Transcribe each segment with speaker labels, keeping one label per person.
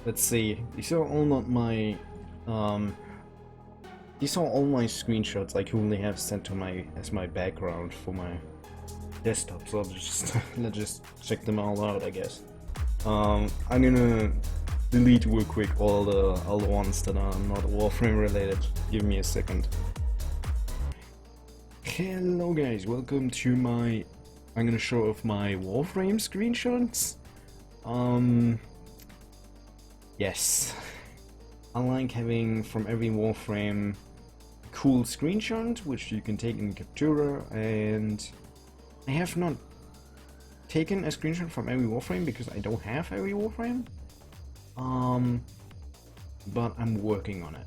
Speaker 1: let's see. These are all not my um these are all my screenshots I currently have set to my as my background for my desktop. So let's just check them all out, I guess. I'm gonna delete real quick all the ones that are not Warframe related. Give me a second. Hello guys, welcome to my I'm gonna show off my Warframe screenshots. Yes. I like having from every Warframe a cool screenshot which you can take in Captura, and I have not taken a screenshot from every Warframe because I don't have every Warframe. But I'm working on it.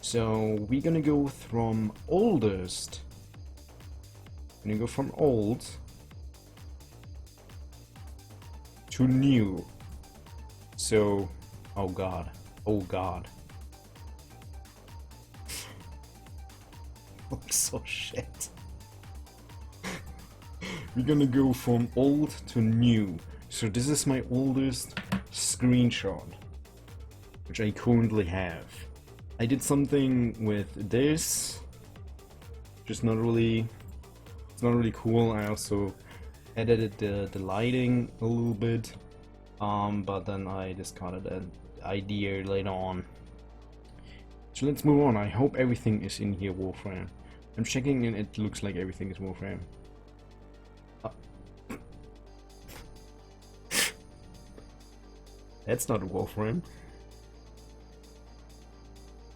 Speaker 1: So we're gonna go from oldest. We're gonna go from old to new. So, oh god, oh god. I'm so shit. We're gonna go from old to new. So this is my oldest screenshot, which I currently have. I did something with this, just not really, it's not really cool. I also edited the lighting a little bit, but then I discarded that idea later on. So let's move on. I hope everything is in here Warframe. I'm checking and it looks like everything is Warframe. That's not a Warframe.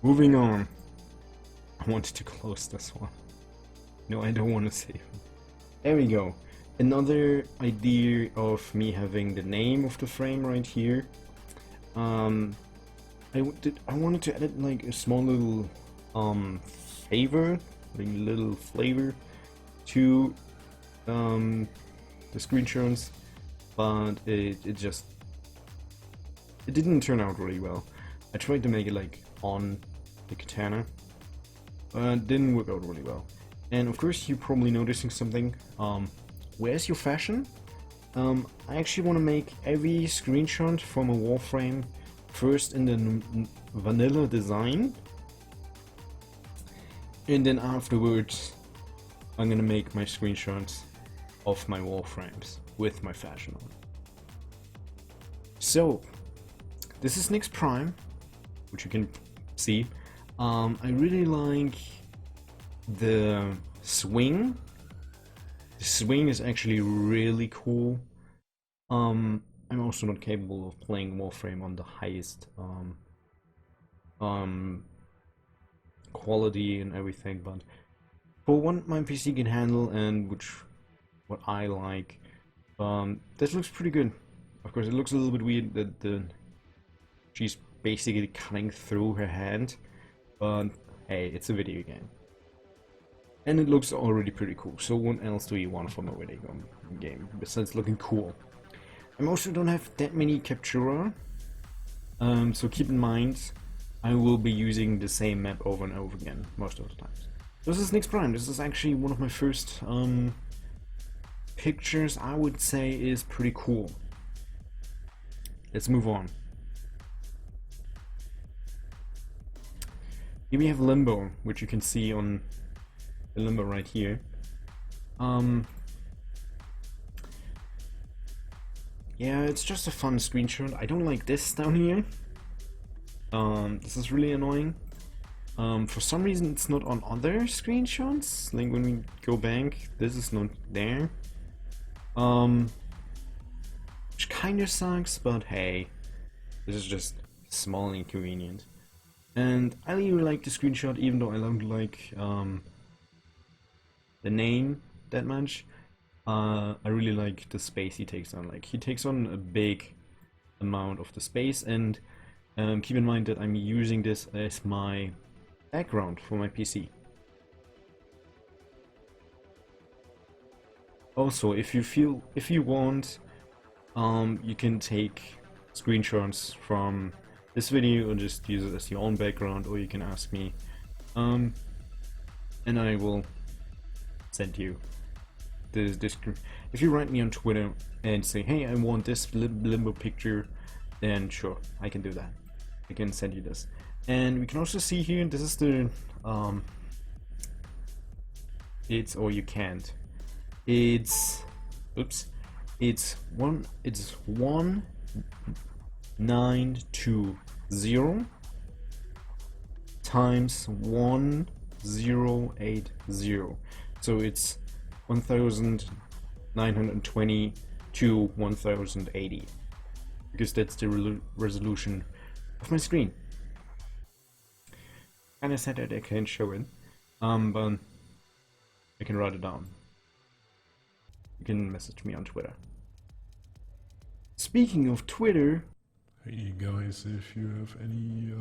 Speaker 1: Moving on. I wanted to close this one. No, I don't want to save it. There we go. Another idea of me having the name of the frame right here. I wanted to edit like a small little flavor, to the screenshots, but it didn't turn out really well. I tried to make it like on the katana, but it didn't work out really well. And of course you're probably noticing something. Where's your fashion? I actually want to make every screenshot from a Warframe first in the vanilla design, and then afterwards I'm gonna make my screenshots of my Warframes with my fashion on. So this is Nyx Prime, which you can see. I really like the swing. The swing is actually really cool. I'm also not capable of playing Warframe on the highest quality and everything, but for what my PC can handle and what I like, this looks pretty good. Of course, it looks a little bit weird that she's basically cutting through her hand, but hey, it's a video game. And it looks already pretty cool, so what else do you want from a video game besides looking cool? I also don't have that many Captura, so keep in mind I will be using the same map over and over again most of the times. This is Nyx Prime. This is actually one of my first pictures. I would say is pretty cool. Let's move on. Here we have Limbo, which you can see on the Limbo right here. Yeah, it's just a fun screenshot. I don't like this down here. This is really annoying. For some reason it's not on other screenshots. Like when we go back, this is not there. Which kinda sucks, but hey, this is just small and inconvenient. And I really like the screenshot, even though I don't like the name that much. I really like the space he takes on. Like, he takes on a big amount of the space, and keep in mind that I'm using this as my background for my PC. Also, if you want, you can take screenshots from this video and just use it as your own background, or you can ask me, and I will send you this. If you write me on Twitter and say, hey, I want this Limbo picture, then sure, I can do that. I can send you this. And we can also see here, this is the, it's, or you can't. It's, oops, it's 1920 times 1080. So it's 1920 to 1080, because that's the resolution of my screen. Kinda sad that I can't show it, but I can write it down. You can message me on Twitter. Speaking of Twitter,
Speaker 2: hey guys, if you have any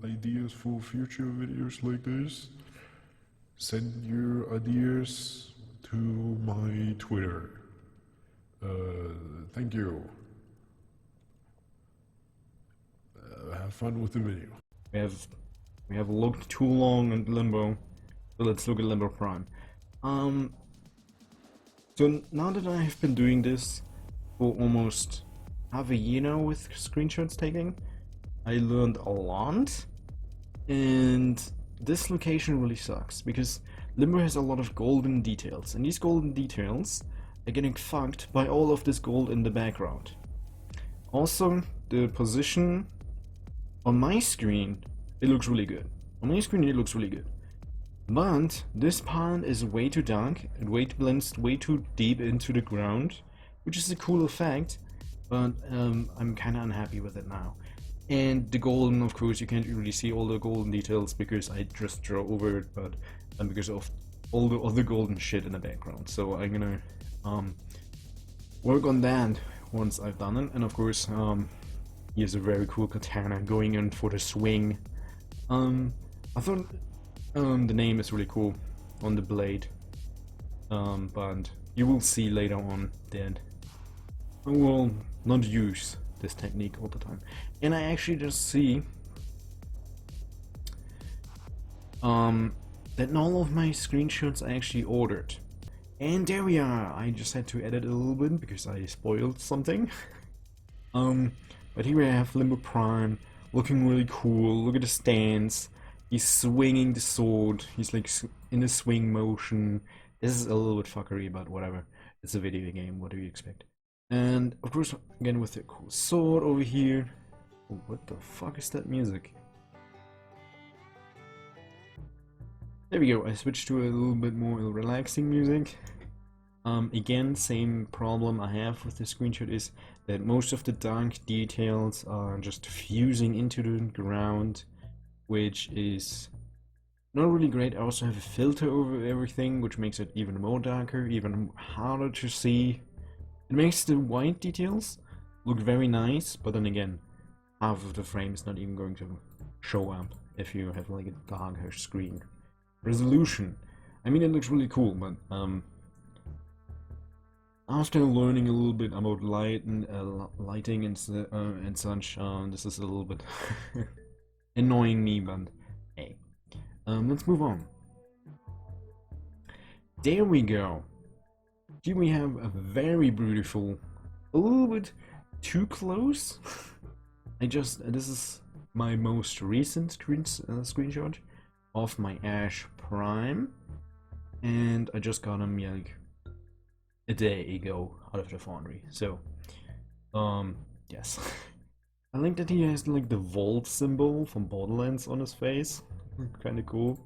Speaker 2: ideas for future videos like this, send your ideas to my Twitter. Thank you. Have fun with the video.
Speaker 1: we have looked too long at Limbo, so let's look at Limbo Prime. So now that I have been doing this for almost half a year now with screenshots taking, I learned a lot, and this location really sucks because Limbo has a lot of golden details, and these golden details are getting fucked by all of this gold in the background. Also, the position on my screen, it looks really good. On my screen it looks really good. But this part is way too dark, it blends way too deep into the ground, which is a cool effect, but I'm kinda unhappy with it now. And the golden, of course, you can't really see all the golden details because I just draw over it, but because of all the other golden shit in the background. So I'm gonna work on that once I've done it. And of course, here's a very cool katana going in for the swing. I thought the name is really cool on the blade, but you will see later on that I will not use this technique all the time. And I actually just see that all of my screenshots I actually ordered. And there we are. I just had to edit a little bit because I spoiled something. But here we have Limbo Prime looking really cool. Look at the stance. He's swinging the sword. He's like in a swing motion. This is a little bit fuckery, but whatever. It's a video game. What do you expect? And of course, again with the cool sword over here. Oh, what the fuck is that music? There we go. I switched to a little bit more relaxing music. Again, same problem I have with the screenshot is that most of the dark details are just fusing into the ground, which is not really great. I also have a filter over everything, which makes it even more darker, even harder to see. It makes the white details look very nice, but then again, half of the frame is not even going to show up if you have like a darker screen. Resolution. I mean, it looks really cool, but after learning a little bit about lighting and such, this is a little bit annoying me, but hey. Let's move on. There we go. Here we have a very beautiful, a little bit too close. This is my most recent screenshot of my Ash Prime, and I just got him like a day ago out of the foundry. So, yes. I like that he has like the vault symbol from Borderlands on his face. Kind of cool.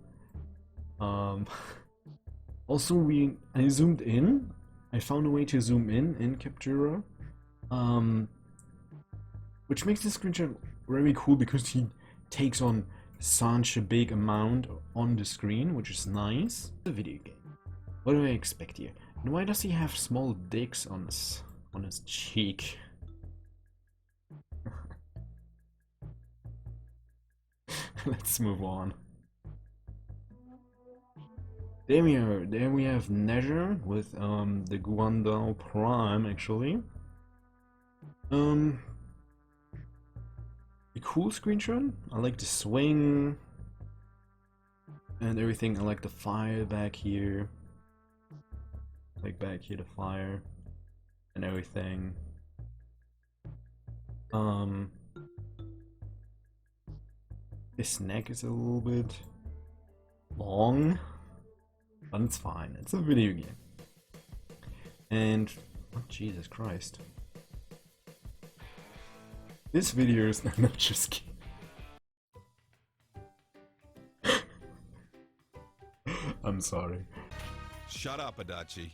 Speaker 1: Also, I zoomed in. I found a way to zoom in Captura, which makes the screenshot very cool because he takes on such a big amount on the screen, which is nice. It's a video game. What do I expect here? And why does he have small dicks on his cheek? Let's move on. There we are. There we have Nezher with the Guandao Prime actually. A cool screenshot. I like the swing and everything. I like the fire back here. Like back here, the fire and everything. Um, his neck is a little bit long, but it's fine. It's a video game. And oh, Jesus Christ, this video is not just kidding. I'm sorry.
Speaker 3: Shut up, Adachi.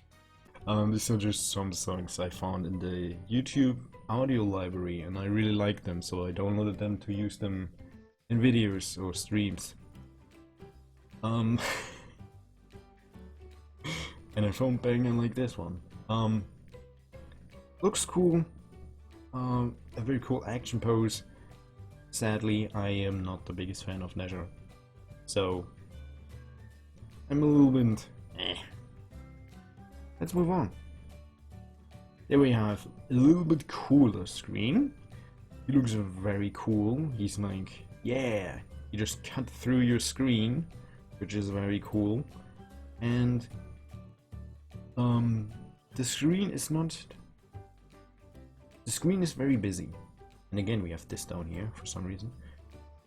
Speaker 1: These are just some songs I found in the YouTube audio library, and I really like them, so I downloaded them to use them in videos or streams. And I found banger like this one. Looks cool. A very cool action pose. Sadly, I am not the biggest fan of Nezha, so I'm a little bit eh. Let's move on. There we have a little bit cooler screen. He looks very cool. He's like, yeah, you just cut through your screen, which is very cool. And the screen is not. The screen is very busy. And again, we have this down here for some reason.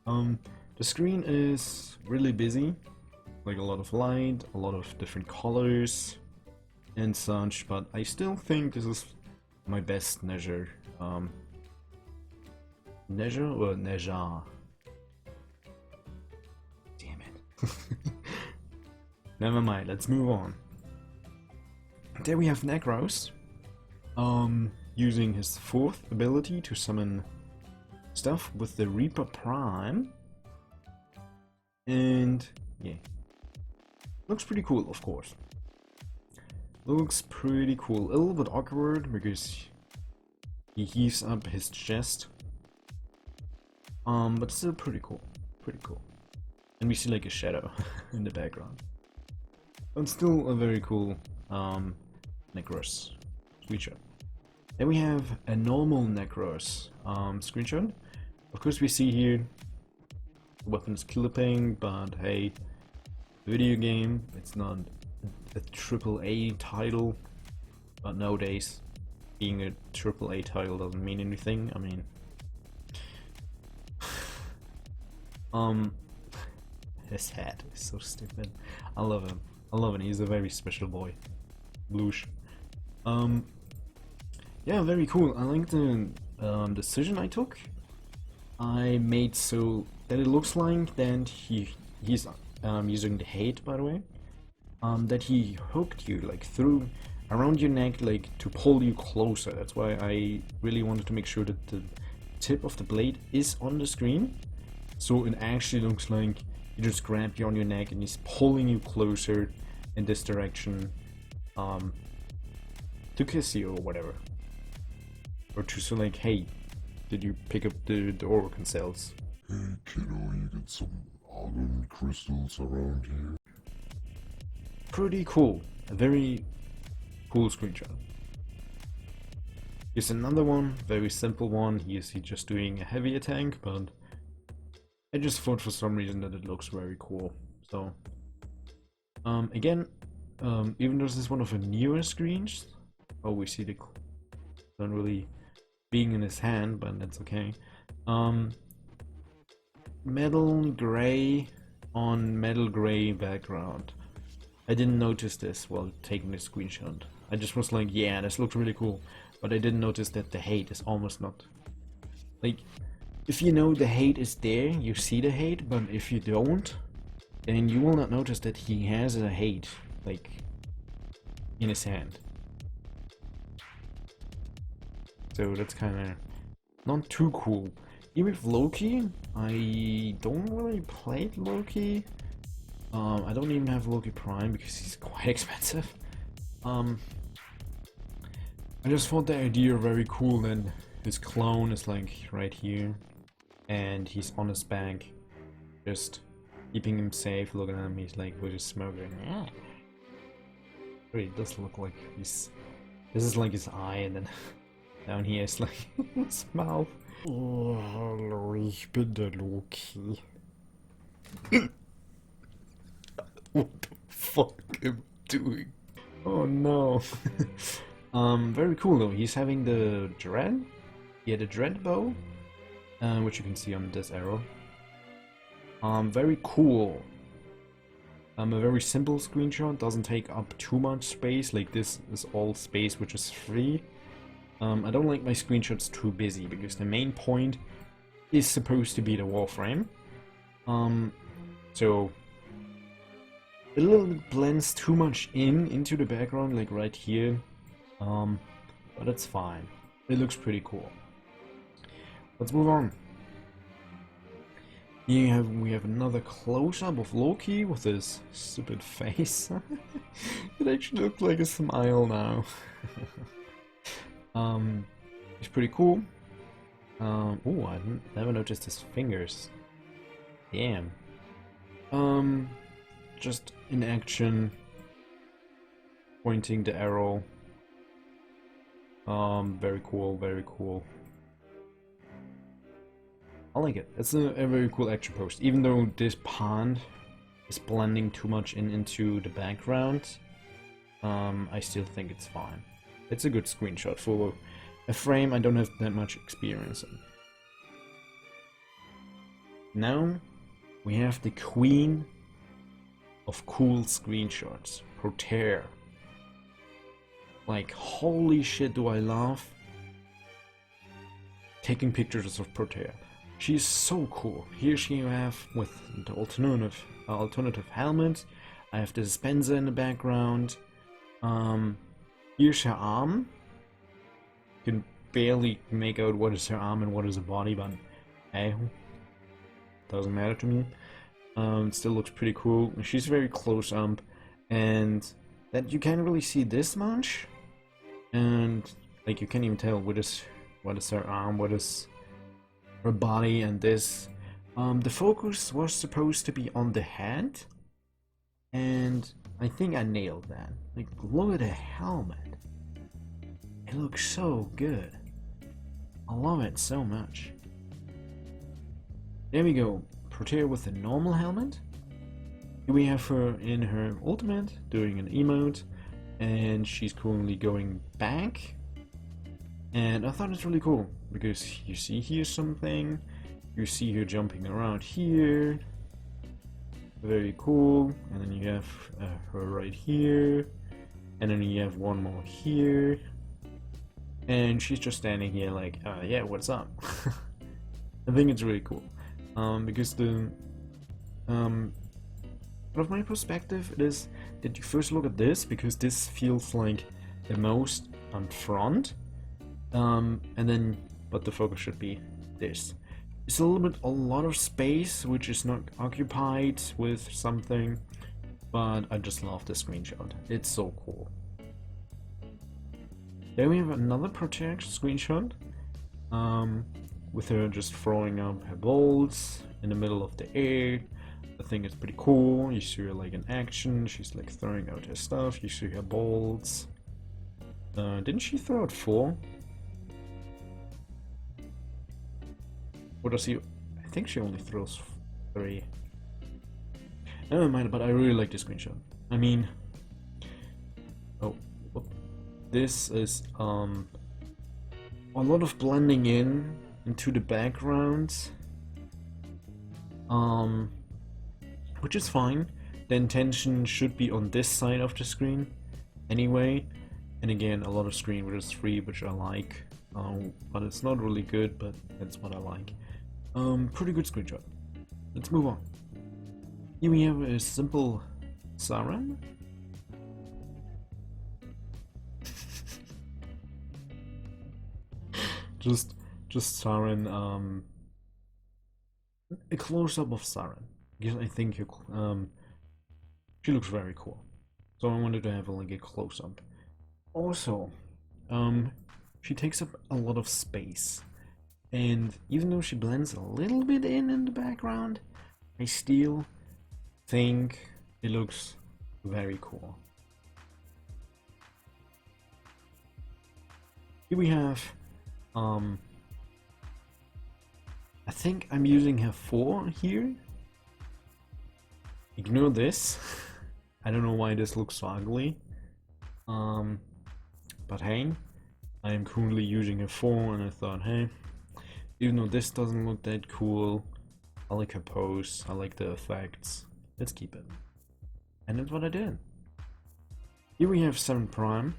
Speaker 1: The screen is really busy, like a lot of light, a lot of different colors and such, but I still think this is my best Nezha. Nezha or Nezha? Damn it. Never mind, let's move on. There we have Necros, using his 4th ability to summon stuff with the Reaper Prime. And yeah, looks pretty cool, of course. Looks pretty cool. A little bit awkward because he heaves up his chest. But still pretty cool. Pretty cool. And we see like a shadow in the background. But still a very cool Necros screenshot. Then we have a normal Necros screenshot. Of course we see here the weapon is clipping, but hey, video game, it's not a AAA title, but nowadays being a AAA title doesn't mean anything. I mean, his hat is so stupid. I love him. I love him. He's a very special boy. Blush. Yeah, very cool. I like the decision I took. I made so that it looks like that he's using the hate, by the way. That he hooked you like through around your neck, like to pull you closer. That's why I really wanted to make sure that the tip of the blade is on the screen, so it actually looks like he just grabbed you on your neck and he's pulling you closer in this direction, to kiss you or whatever, or to say like, hey, did you pick up the Organ cells?
Speaker 2: Hey kiddo, you get some almond crystals around here?
Speaker 1: Pretty cool. A very cool screenshot. Here's another one, very simple one. He's just doing a heavy attack, but I just thought for some reason that it looks very cool. So, again, even though this is one of the newer screens, oh, we see the not really being in his hand, but that's okay. Metal gray on metal gray background. I didn't notice this while taking the screenshot. I just was like, yeah, this looks really cool. But I didn't notice that the hate is almost not... Like, if you know the hate is there, you see the hate, but if you don't, then you will not notice that he has a hate, like, in his hand. So that's kinda not too cool. Even with Loki, I don't really play Loki. I don't even have Loki Prime because he's quite expensive. I just thought the idea very cool that his clone is like right here and he's on his back, just keeping him safe. Look at him, he's like with his smoking. Yeah. Wait, it does look like he's... This is like his eye, and then down here is like his mouth.
Speaker 2: Oh, hallo, ich bin der Loki.
Speaker 1: What the fuck am I doing? Oh no. Very cool though. He's having the dread Yeah, the dread bow, which you can see on this arrow. Very cool. A very simple screenshot, doesn't take up too much space, like this is all space which is free. I don't like my screenshots too busy, because the main point is supposed to be the Warframe. So it a little bit blends too much into the background, like right here. But it's fine. It looks pretty cool. Let's move on. Here we have another close-up of Loki with his stupid face. It actually looks like a smile now. It's pretty cool. Oh, I never noticed his fingers. Damn. Just in action, pointing the arrow. Very cool, very cool. I like it. It's a very cool action post. Even though this pond is blending too much into the background, I still think it's fine. It's a good screenshot for a frame I don't have that much experience in. Now we have the queen of cool screenshots, Protea. Like, holy shit, do I love taking pictures of Protea. She's so cool. Here she have with the alternative helmet. I have the dispenser in the background. Here's her arm. You can barely make out what is her arm and what is her body, but hey, doesn't matter to me. It still looks pretty cool. She's very close up, and that you can't really see this much. And like you can't even tell what is her arm, what is her body, and this. The focus was supposed to be on the head, and I think I nailed that. Like, look at the helmet. It looks so good. I love it so much. There we go. Protea with a normal helmet. Here we have her in her ultimate doing an emote, and she's currently going back. And I thought it's really cool because you see here something, you see her jumping around here. Very cool. And then you have her right here, and then you have one more here, and she's just standing here like, yeah, what's up? I think it's really cool. Because the from my perspective, it is that you first look at this, because this feels like the most on front, and then but the focus should be this. It's a lot of space which is not occupied with something, but I just love the screenshot. It's so cool. Then we have another Protea screenshot. With her just throwing up her bolts in the middle of the air. I think it's pretty cool. You see her like in action, she's like throwing out her stuff, you see her bolts. Didn't she throw out 4? Or does she? I think she only throws 3. Never mind, but I really like this screenshot. I mean, this is a lot of blending into the background, which is fine. The intention should be on this side of the screen anyway, and again, a lot of screen which is free, which I like, but it's not really good, but that's what I like. Pretty good screenshot. Let's move on. Here we have a simple Siren. just Siren, a close-up of Siren, because I think she looks very cool, so I wanted to have like a close-up. Also, she takes up a lot of space, and even though she blends a little bit in the background, I still think it looks very cool. Here we have I think I'm using her 4 here. Ignore this. I don't know why this looks so ugly. But hey, I am currently using a 4, and I thought, hey, Even though this doesn't look that cool, I like her pose, I like the effects. Let's keep it. And that's what I did. Here we have 7 Prime.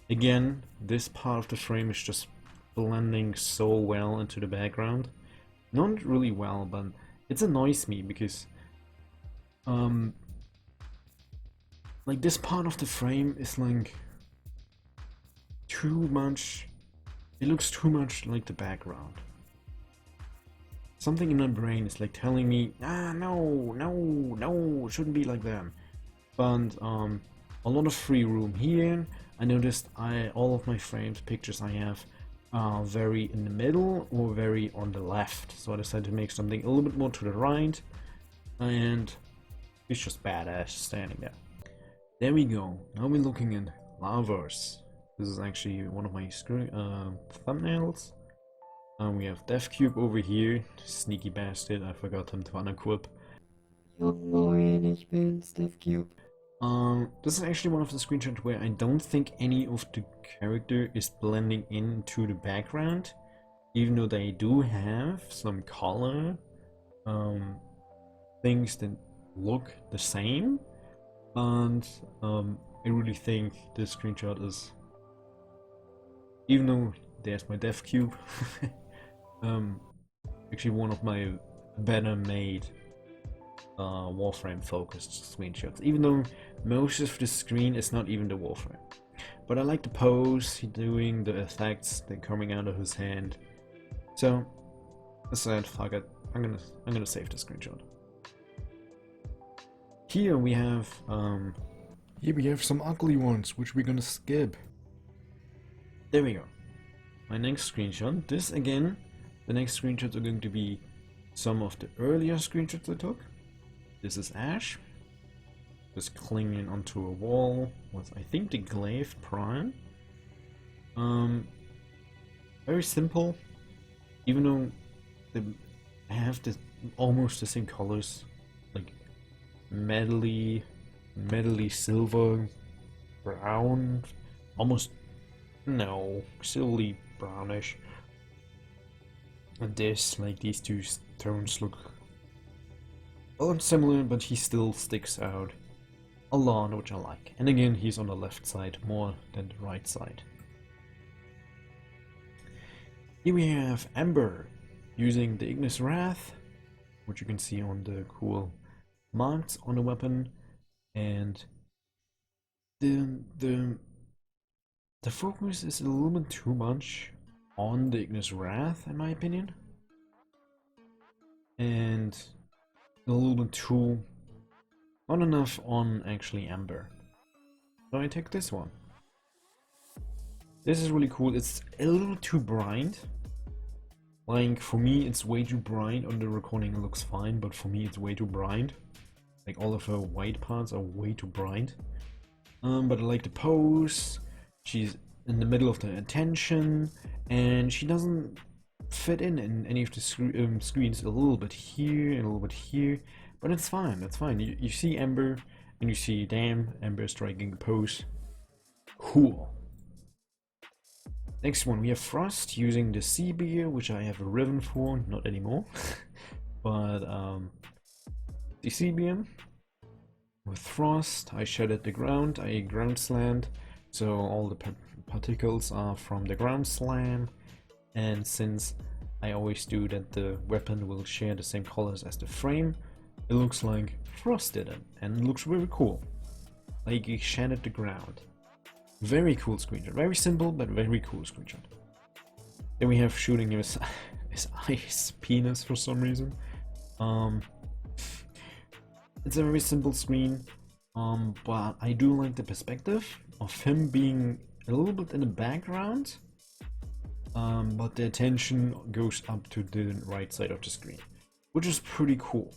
Speaker 1: Again, this part of the frame is just blending so well into the background. Not really well, but it annoys me because like this part of the frame is like too much. It looks too much like the background. Something in my brain is like telling me, no, it shouldn't be like that. But a lot of free room here. I noticed all of my frames, pictures I have, are very in the middle or very on the left. So I decided to make something a little bit more to the right, and it's just badass standing there. There we go. Now we're looking at Lavers. This is actually one of my thumbnails. We have DevCube over here. Sneaky bastard, I forgot him to unequip.
Speaker 4: Ja moin, ich bin's, DevCube.
Speaker 1: This is actually one of the screenshots where I don't think any of the character is blending into the background, even though they do have some color things that look the same. And I really think this screenshot is, even though there's my DevCube, actually one of my better made Warframe focused screenshots, even though most of the screen is not even the Warframe. But I like the pose, doing the effects, they're coming out of his hand. So I said, fuck it, I'm gonna save the screenshot. Here we have some ugly ones, which we're gonna skip. There we go. My next screenshot. This again, the next screenshots are going to be some of the earlier screenshots I took. This is Ash, just clinging onto a wall with, I think, the Glaive Prime. Very simple, even though they have almost the same colors, like metally silver, brown, almost, no, silvery brownish. And this, like, these two tones look a lot similar, but he still sticks out a lot, which I like. And again, he's on the left side more than the right side. Here we have Ember using the Ignis Wrath, which you can see on the cool marks on the weapon, and the focus is a little bit too much on the Ignis Wrath, in my opinion, and a little bit too, not enough on actually Ember. So I take this one. This is really cool. It's a little too bright. Like, for me it's way too bright. On the recording it looks fine, but for me it's way too bright. Like, all of her white parts are way too bright. But I like the pose. She's in the middle of the attention, and she doesn't fit in any of the screens. A little bit here and a little bit here, but it's fine. That's fine. You see Ember, and you see, damn, Ember striking the pose. Cool. Next one, we have Frost using the sea beer, which I have a ribbon for, not anymore. But the sea beer with Frost, I shattered the ground, I ground slammed, so all the particles are from the ground slam. And since I always do that, the weapon will share the same colors as the frame, it looks like Frost did it, and it looks really cool. Like he shattered the ground. Very cool screenshot. Very simple, but very cool screenshot. Then we have shooting his ice penis for some reason. It's a very simple screen, but I do like the perspective of him being a little bit in the background. But the attention goes up to the right side of the screen, which is pretty cool.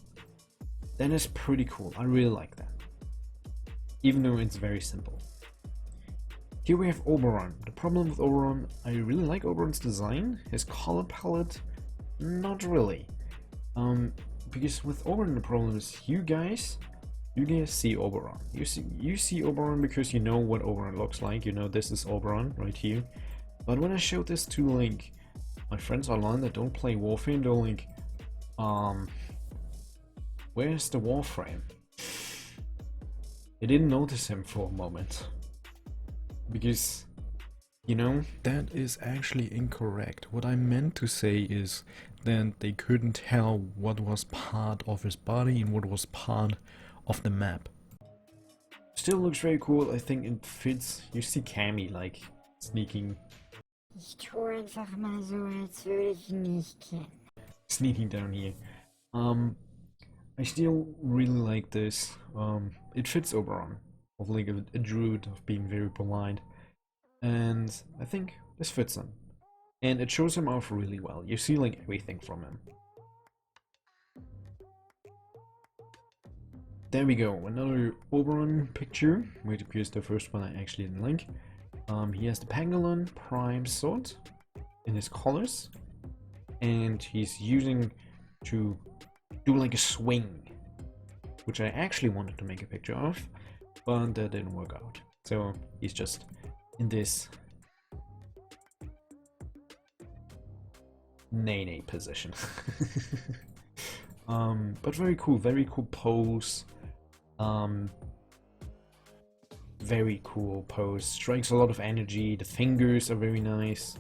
Speaker 1: That is pretty cool. I really like that, even though it's very simple. Here we have Oberon. The problem with Oberon, I really like Oberon's design. His color palette, not really. Because with Oberon the problem is you guys see Oberon. You see Oberon because you know what Oberon looks like. You know this is Oberon right here. But when I showed this to like my friends online that don't play Warframe, they're like, where's the Warframe? I didn't notice him for a moment. Because, you know, that is actually incorrect. What I meant to say is that they couldn't tell what was part of his body and what was part of the map. Still looks very cool. I think it fits. You see Cammy like sneaking.
Speaker 4: Ich tue einfach mal so, als würde ich ihn nicht kennen.
Speaker 1: Sneaking down here. I still really like this. It fits Oberon, of like a druid, of being very polite, and I think this fits him. And it shows him off really well. You see like everything from him. There we go, another Oberon picture, which appears the first one I actually didn't link. He has the Pangolin Prime sword in his colors, and he's using to do like a swing, which I actually wanted to make a picture of, but that didn't work out. So he's just in this nay position. But very cool pose. Very cool pose, strikes a lot of energy, the fingers are very nice.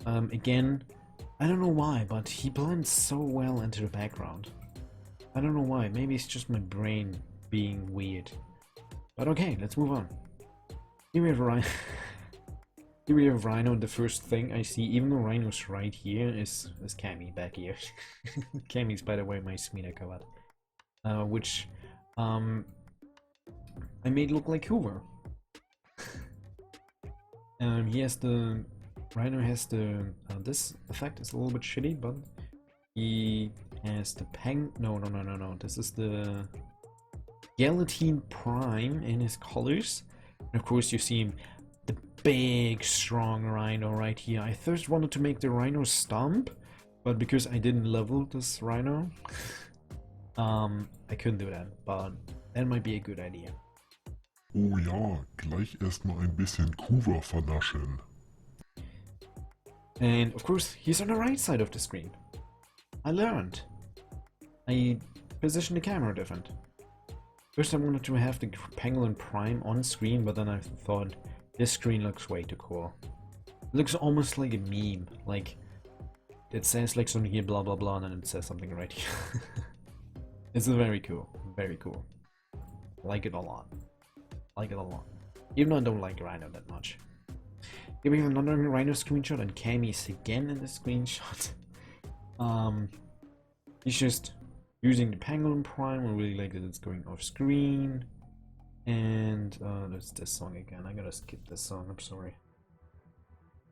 Speaker 1: Again, I don't know why, but he blends so well into the background. I don't know why, maybe it's just my brain being weird. But okay, let's move on. Here we have Rhino. Here we have Rhino, the first thing I see, even though Rhino's right here, is Cammy back here. Cammy's, by the way, my Smina card. Which I made look like Hoover. He has the... Rhino has the... this effect is a little bit shitty, but he has the No. This is the Guillotine Prime in his colors. And of course you see him, the big, strong Rhino right here. I first wanted to make the Rhino stomp, but because I didn't level this Rhino, I couldn't do that, but that might be a good idea.
Speaker 2: Oh ja, gleich erstmal ein bisschen Kuva vernaschen.
Speaker 1: And of course, he's on the right side of the screen. I learned. I positioned the camera different. First I wanted to have the Pangolin Prime on screen, but then I thought, this screen looks way too cool. It looks almost like a meme, like it says like something here blah blah blah and then it says something right here. It's very cool, very cool. Like it a lot. Like it a lot. Even though I don't like Rhino that much. Here we have another Rhino screenshot and Cammy's again in the screenshot. He's just using the Pangolin Prime. I really like that it's going off screen. And there's this song again. I gotta skip this song, I'm sorry.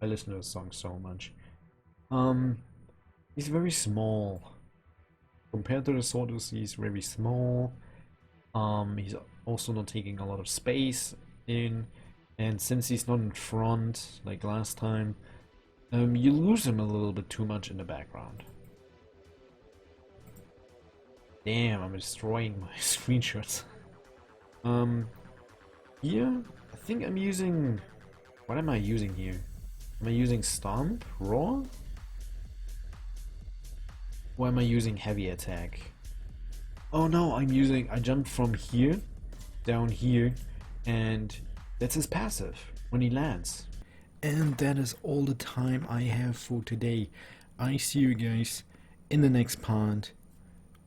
Speaker 1: I listen to this song so much. He's very small. Compared to the Sortus, he's very small. He's also not taking a lot of space in, and since he's not in front like last time, you lose him a little bit too much in the background. Damn, I'm destroying my screenshots. Here, I think I'm using... What am I using here? Am I using Stomp? Raw? Or am I using Heavy Attack? Oh no, I jumped from here, down here, and that's his passive, when he lands. And that is all the time I have for today. I see you guys in the next part,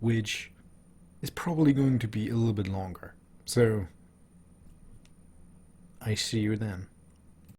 Speaker 1: which is probably going to be a little bit longer. So, I see you then.